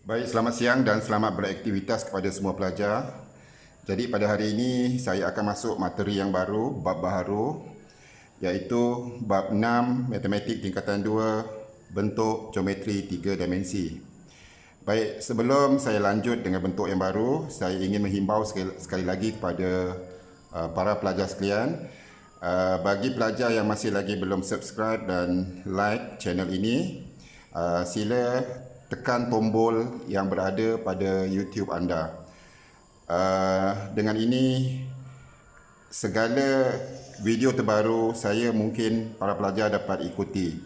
Baik, selamat siang dan selamat beraktivitas kepada semua pelajar. Jadi pada hari ini saya akan masuk materi yang baru, bab baharu, iaitu bab 6 Matematik tingkatan 2, bentuk geometri 3 dimensi. Baik, sebelum saya lanjut dengan bentuk yang baru, saya ingin menghimbau sekali lagi kepada para pelajar sekalian, bagi pelajar yang masih lagi belum subscribe dan like channel ini, sila tekan tombol yang berada pada YouTube anda. Dengan ini, segala video terbaru saya mungkin para pelajar dapat ikuti,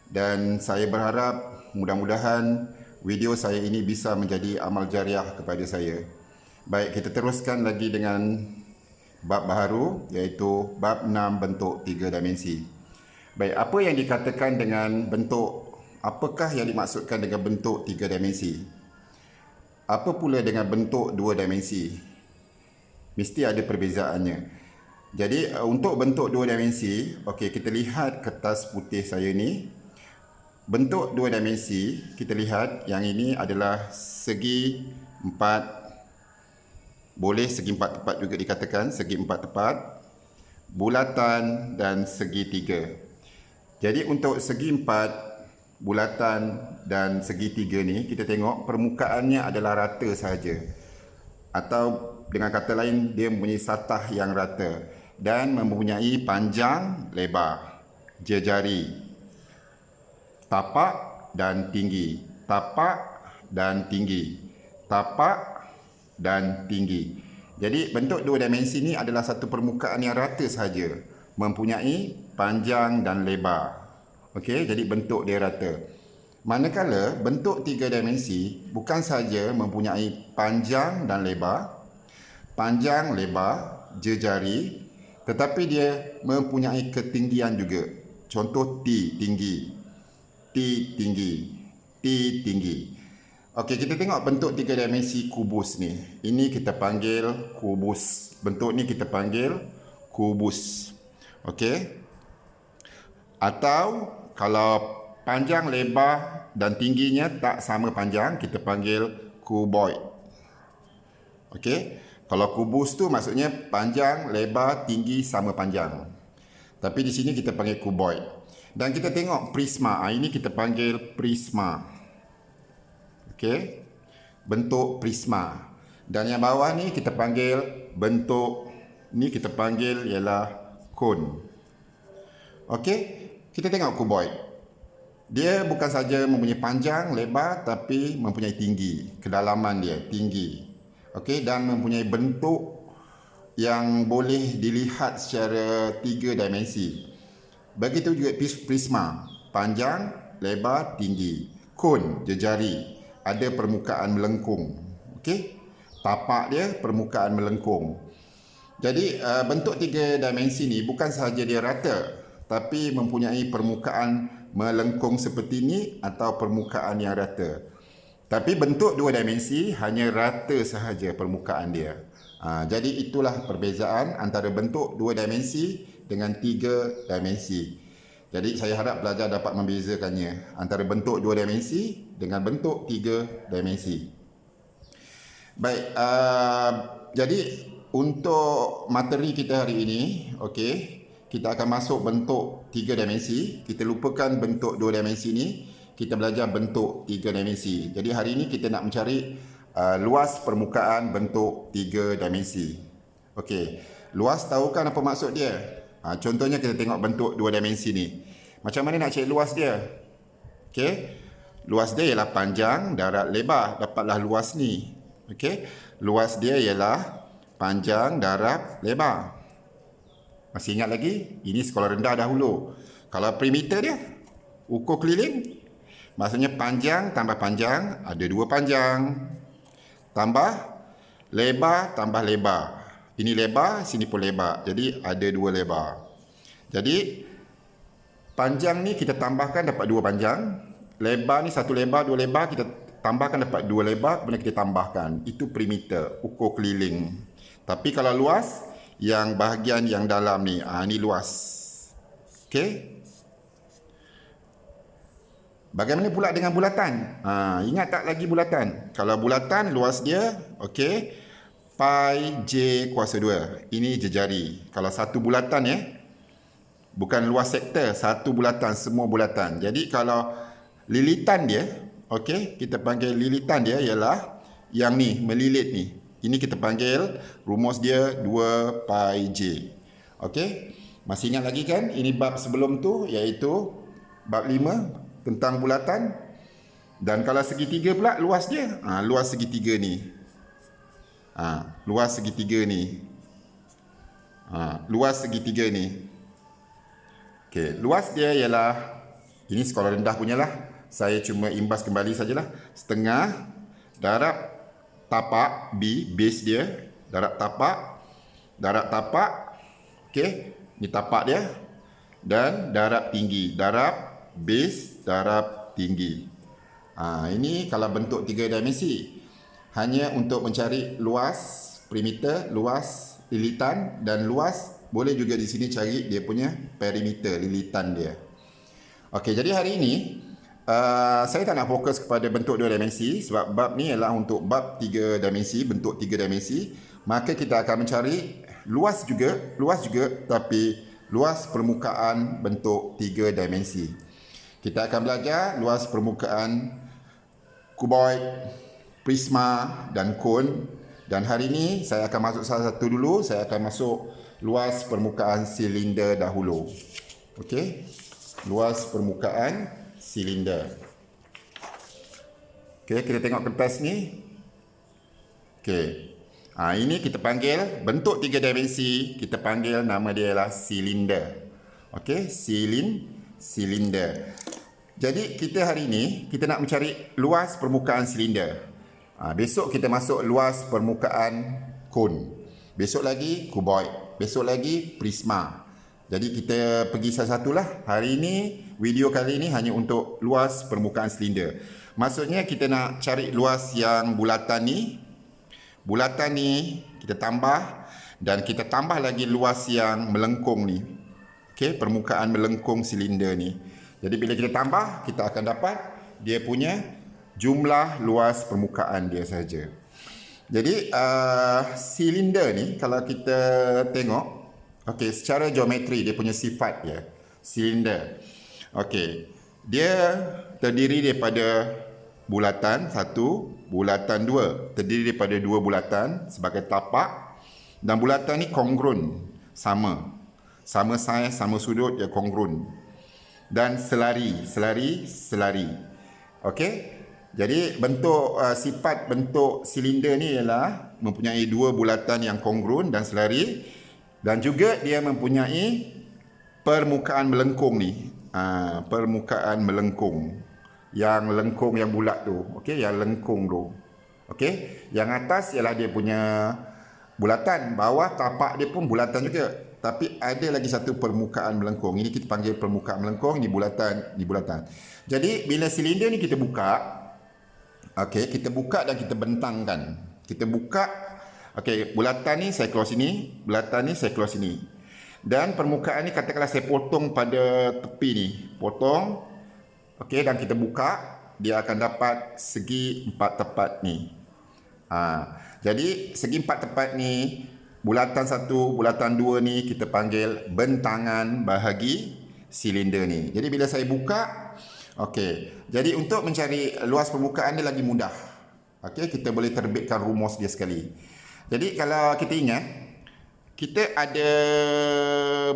dan saya berharap mudah-mudahan video saya ini bisa menjadi amal jariah kepada saya. Baik, kita teruskan lagi dengan bab baharu, iaitu bab 6 bentuk 3 dimensi. Baik, apa yang dikatakan dengan bentuk, apakah yang dimaksudkan dengan bentuk 3 dimensi? Apa pula dengan bentuk 2 dimensi? Mesti ada perbezaannya. Jadi untuk bentuk 2 dimensi, okey, kita lihat kertas putih saya ni. Bentuk 2 dimensi, kita lihat yang ini adalah segi 4, boleh segi 4 tepat juga dikatakan, segi 4 tepat, bulatan dan segi 3. Jadi untuk segi 4, bulatan dan segi 3 ni, kita tengok permukaannya adalah rata sahaja. Atau dengan kata lain, dia mempunyai satah yang rata dan mempunyai panjang, lebar, jejari, tapak dan tinggi, tapak dan tinggi, tapak dan tinggi. Jadi bentuk 2 dimensi ni adalah satu permukaan yang rata sahaja, mempunyai panjang dan lebar. Okey, jadi bentuk dia rata. Manakala bentuk 3 dimensi bukan sahaja mempunyai panjang dan lebar, panjang, lebar, jejari, tetapi dia mempunyai ketinggian juga. Contoh T tinggi, T tinggi, T tinggi. Okey, kita tengok bentuk 3 dimensi kubus ni. Ini kita panggil kubus. Bentuk ni kita panggil kubus. Okey. Atau kalau panjang, lebar dan tingginya tak sama panjang, kita panggil kuboid. Okey. Kalau kubus tu maksudnya panjang, lebar, tinggi sama panjang. Tapi di sini kita panggil kuboid. Dan kita tengok prisma. Ini kita panggil prisma. Okey. Bentuk prisma. Dan yang bawah ni kita panggil bentuk, ni kita panggil ialah kon. Okey. Kita tengok kuboid. Dia bukan saja mempunyai panjang, lebar, tapi mempunyai tinggi. Kedalaman dia tinggi. Okey, dan mempunyai bentuk yang boleh dilihat secara 3 dimensi. Begitu juga prisma, panjang, lebar, tinggi. Kon, jejari, ada permukaan melengkung. Okey, tapak dia permukaan melengkung. Jadi bentuk 3 dimensi ni bukan sahaja dia rata, tapi mempunyai permukaan melengkung seperti ini atau permukaan yang rata. Tapi bentuk 2 dimensi hanya rata sahaja permukaan dia. Jadi itulah perbezaan antara bentuk 2 dimensi dengan 3 dimensi. Jadi saya harap pelajar dapat membezakannya antara bentuk 2 dimensi dengan bentuk 3 dimensi. Baik, jadi untuk materi kita hari ini, okey, kita akan masuk bentuk 3 dimensi. Kita lupakan bentuk 2 dimensi ni. Kita belajar bentuk 3 dimensi. Jadi hari ini kita nak mencari luas permukaan bentuk 3 dimensi. Okey, luas tahu kan apa maksud dia? Contohnya kita tengok bentuk 2 dimensi ni. Macam mana nak cari luas dia? Okey, luas dia ialah panjang, darat, lebar. Dapatlah luas ni. Okey, luas dia ialah panjang, darat, lebar. Masih ingat lagi? Ini sekolah rendah dahulu. Kalau perimeter dia, ukur keliling, maksudnya panjang tambah panjang, ada 2 panjang. Tambah lebar tambah lebar. Ini lebar, sini pun lebar. Jadi ada 2 lebar. Jadi panjang ni kita tambahkan dapat 2 panjang. Lebar ni 1 lebar, 2 lebar, kita tambahkan dapat 2 lebar, kemudian kita tambahkan. Itu perimeter, ukur keliling. Tapi kalau luas, yang bahagian yang dalam ni, ni luas. Okey. Bagaimana pula dengan bulatan? Ingat tak lagi bulatan? Kalau bulatan, luas dia, okey, pi j kuasa 2. Ini jejari. Kalau satu bulatan ya, bukan luas sektor, satu bulatan, semua bulatan. Jadi kalau lilitan dia, okey, kita panggil lilitan dia ialah yang ni, melilit ni. Ini kita panggil rumus dia 2 pi j. Okey? Masih ingat lagi kan? Ini bab sebelum tu, iaitu bab 5 tentang bulatan. Dan kalau segitiga pula, luas dia, luas segitiga ni. Luas segitiga ni. Luas segitiga ni. Okey, luas dia ialah, ini sekolah rendah punyalah. Saya cuma imbas kembali sajalah. Setengah darab tapak B, base dia, darab tapak, okey, ni tapak dia, dan darab tinggi, darab base, darab tinggi. Ini kalau bentuk 3 dimensi. Hanya untuk mencari luas perimeter, luas lilitan, dan luas boleh juga di sini cari dia punya perimeter, lilitan dia. Okey, jadi hari ini saya tak nak fokus kepada bentuk 2 dimensi sebab bab ni ialah untuk bab 3 dimensi, bentuk 3 dimensi. Maka kita akan mencari luas juga tapi luas permukaan bentuk 3 dimensi. Kita akan belajar luas permukaan kuboid, prisma dan kon. Dan hari ini saya akan masuk salah satu dulu. Saya akan masuk luas permukaan silinder dahulu. Okey. Luas permukaan silinder. Okey, kita tengok kertas ni. Okey. Ini kita panggil bentuk 3 dimensi. Kita panggil nama dia ialah silinder. Okey, silinder. Jadi kita hari ini kita nak mencari luas permukaan silinder. Besok kita masuk luas permukaan kon. Besok lagi kuboid. Besok lagi prisma. Jadi kita pergi satu-satulah. Hari ini, video kali ini hanya untuk luas permukaan silinder. Maksudnya kita nak cari luas yang bulatan ni. Bulatan ni kita tambah dan kita tambah lagi luas yang melengkung ni. Okey, permukaan melengkung silinder ni. Jadi bila kita tambah, kita akan dapat dia punya jumlah luas permukaan dia saja. Jadi silinder ni kalau kita tengok, okey, secara geometri dia punya sifat dia, silinder. Okey, dia terdiri daripada bulatan satu, bulatan dua, terdiri daripada dua bulatan sebagai tapak, dan bulatan ni kongruent, sama saiz, sama sudut, dia kongruent. Dan selari. Okey. Jadi bentuk sifat bentuk silinder ni ialah mempunyai dua bulatan yang kongruent dan selari, dan juga dia mempunyai permukaan melengkung ni. Permukaan melengkung. Yang lengkung yang bulat tu. Okey, yang lengkung tu. Okey. Yang atas ialah dia punya bulatan, bawah tapak dia pun bulatan juga. Tapi ada lagi satu permukaan melengkung. Ini kita panggil permukaan melengkung, ini bulatan, ini bulatan. Jadi bila silinder ni kita buka, okey, kita buka dan kita bentangkan. Kita buka, okey, bulatan ni saya keluar sini, bulatan ni saya keluar sini. Dan permukaan ni katakanlah saya potong pada tepi ni, potong. Okey, dan kita buka, dia akan dapat segi 4 tepat ni. Jadi segi 4 tepat ni, bulatan 1, bulatan 2 ni kita panggil bentangan bahagi silinder ni. Jadi bila saya buka, okey. Jadi untuk mencari luas permukaan dia lagi mudah. Okey, kita boleh terbitkan rumus dia sekali. Jadi kalau kita ingat, kita ada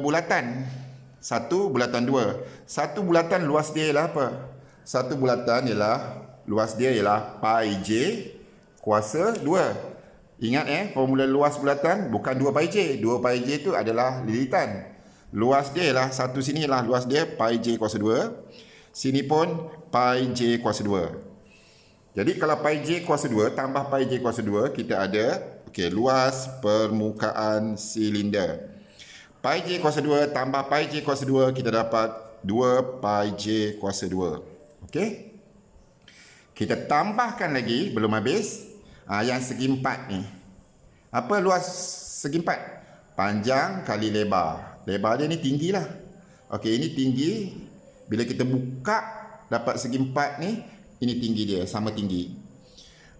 bulatan 1, bulatan 2. Satu bulatan luas dia ialah apa? Satu bulatan ialah luas dia ialah pi j kuasa 2. Ingat formula luas bulatan bukan 2 pi j. 2 pi j itu adalah lilitan. Luas dia ialah satu sini ialah luas dia pi j kuasa 2. Sini pun pi j kuasa 2. Jadi kalau pi j kuasa 2 tambah pi j kuasa 2, kita ada luas permukaan silinder. Pi j kuasa 2 tambah pi j kuasa 2, kita dapat 2 pi j kuasa 2. Okey. Kita tambahkan lagi, belum habis. Yang segi 4 ni. Apa luas segi 4? Panjang kali lebar. Lebar dia ni tinggi lah. Okey, ini tinggi. Bila kita buka, dapat segi 4 ni, ini tinggi dia, sama tinggi.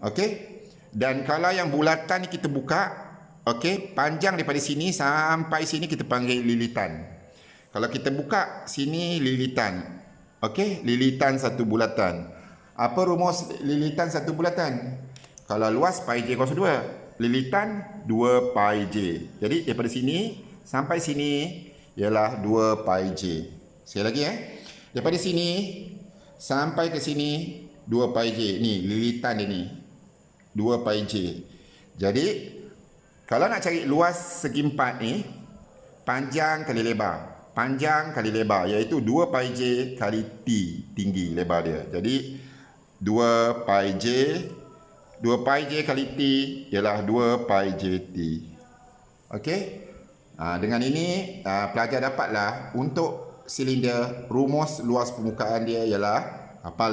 Okey. Dan kalau yang bulatan ni kita buka, okey, panjang daripada sini sampai sini kita panggil lilitan. Kalau kita buka sini lilitan. Okey, lilitan satu bulatan. Apa rumus lilitan satu bulatan? Kalau luas pi j kuasa 2, lilitan 2 pi j. Jadi daripada sini sampai sini ialah 2 pi j. Sekali lagi daripada sini sampai ke sini 2 pi j. Ni lilitan dia ni. 2 pi j. Jadi kalau nak cari luas segi 4 ni, panjang kali lebar. Panjang kali lebar iaitu 2 pi j kali t, tinggi lebar dia. Jadi 2 pi j kali t ialah 2 pi j t. Okey? Dengan ini pelajar dapatlah untuk silinder rumus luas permukaan dia ialah hafal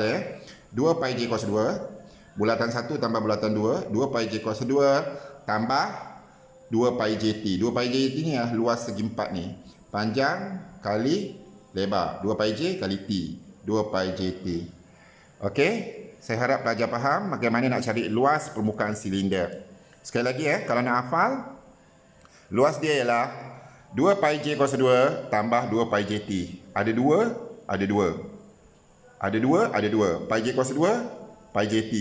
2 pi j kuasa 2 bulatan 1 tambah bulatan 2, 2 pi j kuasa 2 tambah 2 pi j t. 2 pi j t ni luas segi 4 ni. Panjang kali lebar. 2 pi j kali t. 2 pi j t. Okey? Saya harap pelajar faham bagaimana nak cari luas permukaan silinder. Sekali lagi kalau nak hafal, luas dia ialah 2 pi j kuasa 2 tambah 2 pi j t. Ada 2, ada 2. Ada 2, ada 2. Pi j kuasa 2, pi j t.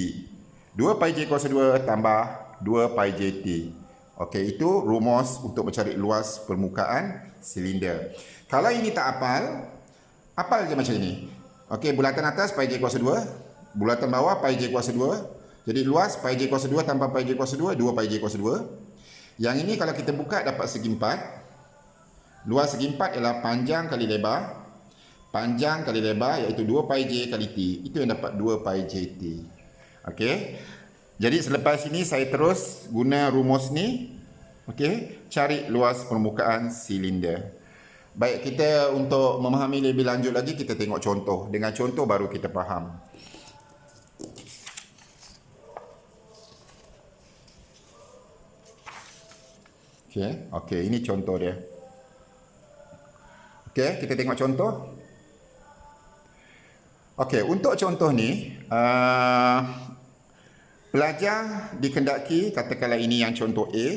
2 pi j kuasa 2 tambah 2 pi j t. Okey, itu rumus untuk mencari luas permukaan silinder. Kalau ini tak hafal je macam ini. Okey, bulatan atas pi j kuasa 2, bulatan bawah pi j kuasa 2. Jadi luas pi j kuasa 2 tambah pi j kuasa 2, 2 pi j kuasa 2. Yang ini kalau kita buka dapat segi 4. Luas segi 4 ialah panjang kali lebar. Panjang kali lebar iaitu 2 pi j kali t. Itu yang dapat 2 pi j t. Okey. Jadi selepas ini saya terus guna rumus ni. Okey, cari luas permukaan silinder. Baik, kita untuk memahami lebih lanjut lagi kita tengok contoh. Dengan contoh baru kita faham. Okey, ini contoh dia. Okey, kita tengok contoh. Okey, untuk contoh ni, pelajar dikendaki, katakanlah ini yang contoh A,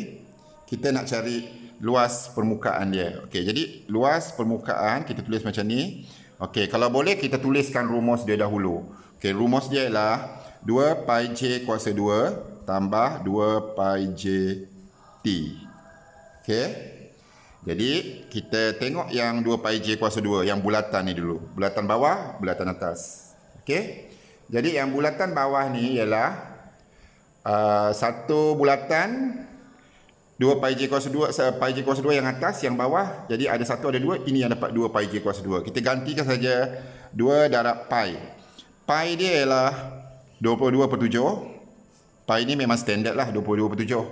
kita nak cari luas permukaan dia. Okey, jadi luas permukaan kita tulis macam ni. Okey, kalau boleh kita tuliskan rumus dia dahulu. Okey, rumus dia ialah 2 pi j kuasa 2 tambah 2 pi j t. Okey. Jadi kita tengok yang 2 pi j kuasa 2 yang bulatan ni dulu. Bulatan bawah, bulatan atas. Okey. Jadi yang bulatan bawah ni ialah satu bulatan 2 pi j kuasa 2, pi j kuasa 2 yang atas, yang bawah. Jadi ada 1 ada 2, ini yang dapat 2 pi j kuasa 2. Kita gantikan saja 2 darab pi. Pi dia ialah 22/7. Pi ni memang standard lah 22/7.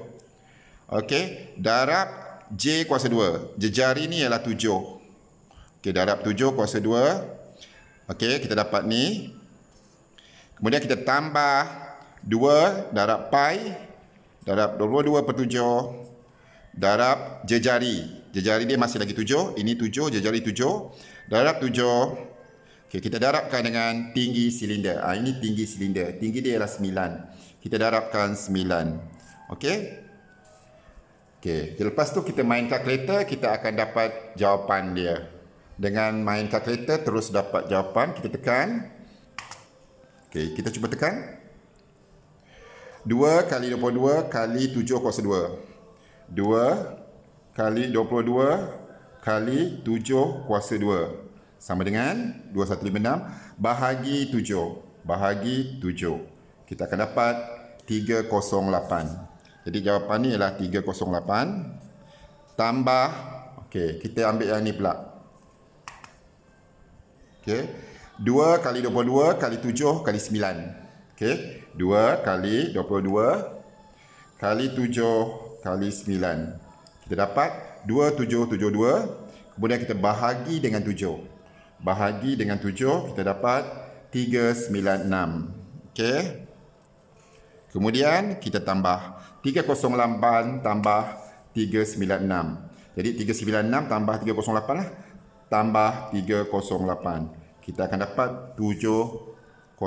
Okey, darab j kuasa 2. Jejari ni ialah 7. Okey, darab 7 kuasa 2. Okey, kita dapat ni. Kemudian kita tambah 2 darab pi darab 22/7 darab jejari. Jejari dia masih lagi 7. Ini 7, jejari 7. Darab 7. Okey, kita darabkan dengan tinggi silinder. Ini tinggi silinder. Tinggi dia ialah 9. Kita darabkan 9. Okey. Okey, lepas tu kita main kalkulator, kita akan dapat jawapan dia. Dengan main kalkulator terus dapat jawapan, kita tekan. Okey, kita cuba tekan. 2 kali 22 kali 7 kuasa 2. 2 kali 22 kali 7 kuasa 2. Sama dengan 2156 bahagi 7. Bahagi 7. Kita akan dapat 308. Jadi jawapan ni ialah 308 tambah, okey, kita ambil yang ni pula. Okey, 2 kali 22 kali 7 kali 9. Okey, 2 kali 22 kali 7 kali 9. Kita dapat 2772. Kemudian kita bahagi dengan 7. Bahagi dengan 7, kita dapat 396. Okey. Kemudian kita tambah 308 tambah 396. Jadi 396 tambah 308 lah. Tambah 308. Kita akan dapat 704.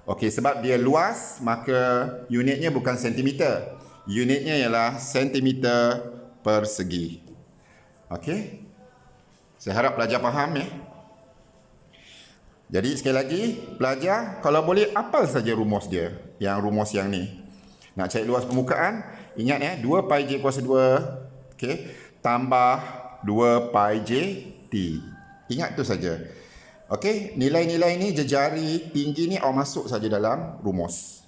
Okey, sebab dia luas, maka unitnya bukan sentimeter. Unitnya ialah sentimeter persegi. Okey. Saya harap pelajar faham ya. Jadi sekali lagi, pelajar kalau boleh hafal saja rumus dia. Yang rumus yang ni. Nak cari luas permukaan, ingat ya, 2 pi j kuasa 2, okey, tambah 2 pi j t. Ingat tu saja. Okey, nilai-nilai ni jejari tinggi ni awak masuk saja dalam rumus.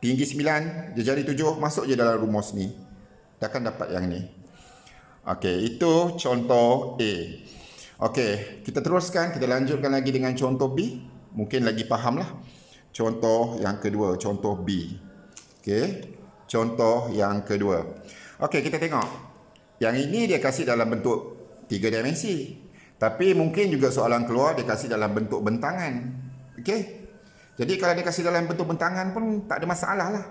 Tinggi 9, jejari 7 masuk je dalam rumus ni. Takkan dapat yang ni. Okey, itu contoh A. Okey, kita teruskan, kita lanjutkan lagi dengan contoh B. Mungkin lagi fahamlah. Contoh yang kedua, contoh B. Okey, contoh yang kedua. Okey, kita tengok. Yang ini dia kasih dalam bentuk 3 dimensi. Tapi mungkin juga soalan keluar dia kasih dalam bentuk bentangan. Okey. Jadi kalau dia kasih dalam bentuk bentangan pun tak ada masalah lah.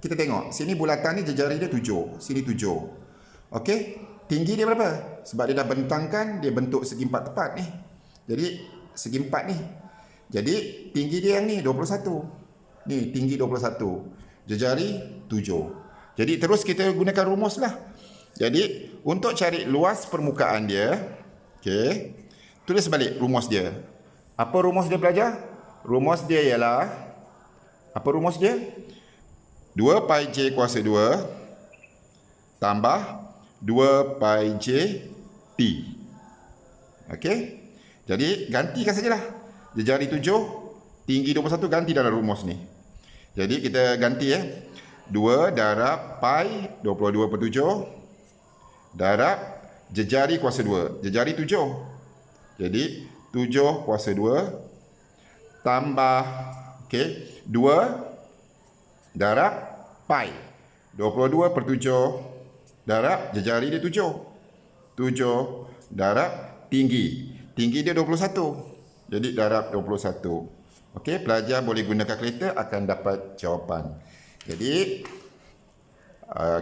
Kita tengok, sini bulatan ni jejari dia 7, sini 7. Okey. Tinggi dia berapa? Sebab dia dah bentangkan, dia bentuk segi 4 tepat ni. Jadi segi 4 ni. Jadi tinggi dia yang ni 21. Ni tinggi 21. Jejari 7. Jadi terus kita gunakan rumus lah. Jadi untuk cari luas permukaan dia, okey, tulis balik rumus dia. Apa rumus dia pelajar? Rumus dia ialah, apa rumus dia? 2 pi j kuasa 2 tambah 2 pi j t. Okey. Jadi gantikan sajalah. Jejari 7, tinggi 21 ganti dalam rumus ni. Jadi kita ganti ya. 2 darab pi 22/7 darab jejari kuasa 2. Jejari 7. Jadi 7 kuasa 2 tambah, okey, 2 darab pi 22/7 darab jejari dia 7. 7 darab tinggi. Tinggi dia 21. Jadi darab 21. Okey, pelajar boleh guna kalkulator akan dapat jawapan. Jadi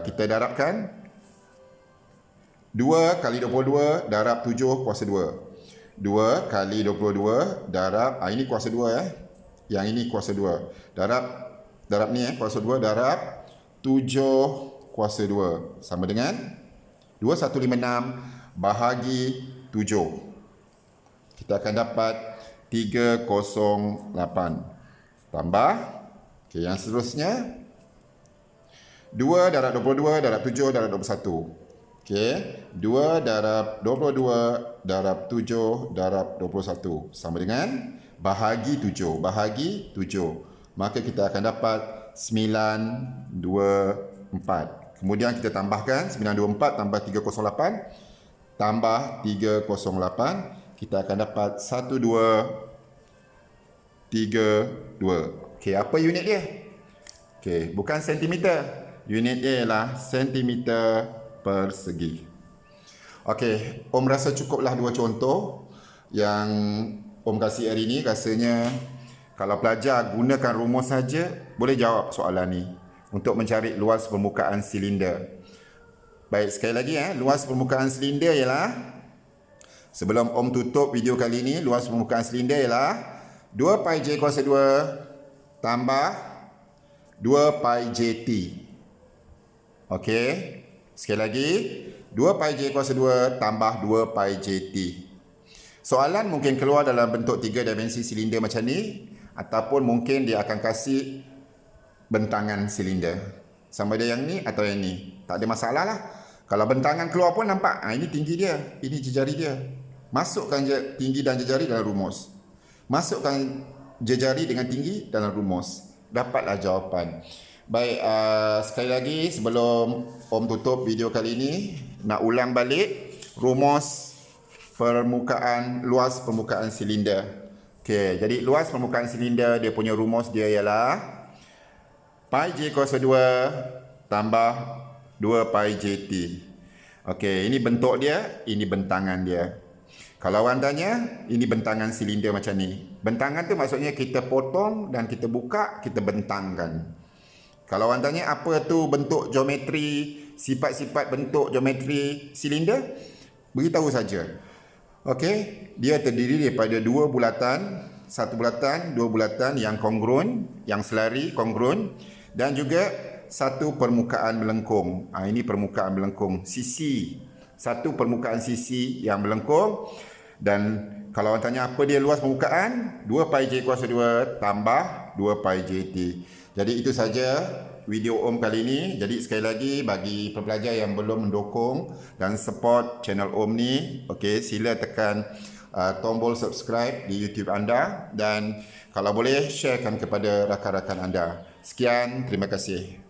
kita darabkan 2 kali 22 darab 7 kuasa 2. 2 kali 22 darab, ini kuasa 2 Yang ini kuasa 2. Darab ni kuasa 2 darab 7 kuasa 2 sama dengan 2156 bahagi 7. Kita akan dapat 308 tambah, okey, yang seterusnya 2 darab 22 darab 7 darab 21. Okey, 2 darab 22 darab 7 darab 21 sama dengan bahagi 7. Bahagi 7. Maka kita akan dapat 924. Kemudian kita tambahkan 924 tambah 308 tambah 308, kita akan dapat 1232. Okey, apa unit dia? Okey, bukan sentimeter. Unit dia ialah sentimeter persegi. Okey, Om rasa cukuplah 2 contoh yang Om kasih hari ini. Rasanya kalau pelajar gunakan rumus saja boleh jawab soalan ni untuk mencari luas permukaan silinder. Baik, sekali lagi luas permukaan silinder ialah, sebelum Om tutup video kali ini, luas permukaan silinder ialah 2 pi j kuasa 2 tambah 2 pi j t. Okey, sekali lagi 2 pi j kuasa 2 tambah 2 pi j t. Soalan mungkin keluar dalam bentuk 3 dimensi silinder macam ni, ataupun mungkin dia akan kasih bentangan silinder. Sama ada yang ni atau yang ni. Tak ada masalah lah. Kalau bentangan keluar pun nampak, ini tinggi dia, ini jejari dia. Masukkan tinggi dan jejari dalam rumus. Masukkan jejari dengan tinggi dalam rumus. Dapatlah jawapan. Baik, sekali lagi sebelum Om tutup video kali ini, nak ulang balik rumus permukaan, luas permukaan silinder. Okey, jadi luas permukaan silinder, dia punya rumus dia ialah pi j kuasa 2 tambah 2 pi j t. Okey, ini bentuk dia, ini bentangan dia. Kalau orang tanya, ini bentangan silinder macam ni. Bentangan tu maksudnya kita potong dan kita buka, kita bentangkan. Kalau orang tanya apa tu bentuk geometri, sifat-sifat bentuk geometri silinder, beritahu saja. Okey, dia terdiri daripada dua bulatan, satu bulatan, dua bulatan yang kongruent, yang selari kongruent, dan juga satu permukaan melengkung. Ini permukaan melengkung sisi. Satu permukaan sisi yang melengkung, dan kalau orang tanya apa dia luas permukaan, 2 pi j kuasa 2 tambah 2 pi j t. Jadi itu saja video Om kali ini. Jadi sekali lagi bagi pembelajar yang belum mendukung dan support channel Om ni, okey, sila tekan tombol subscribe di YouTube anda, dan kalau boleh sharekan kepada rakan-rakan anda. Sekian, terima kasih.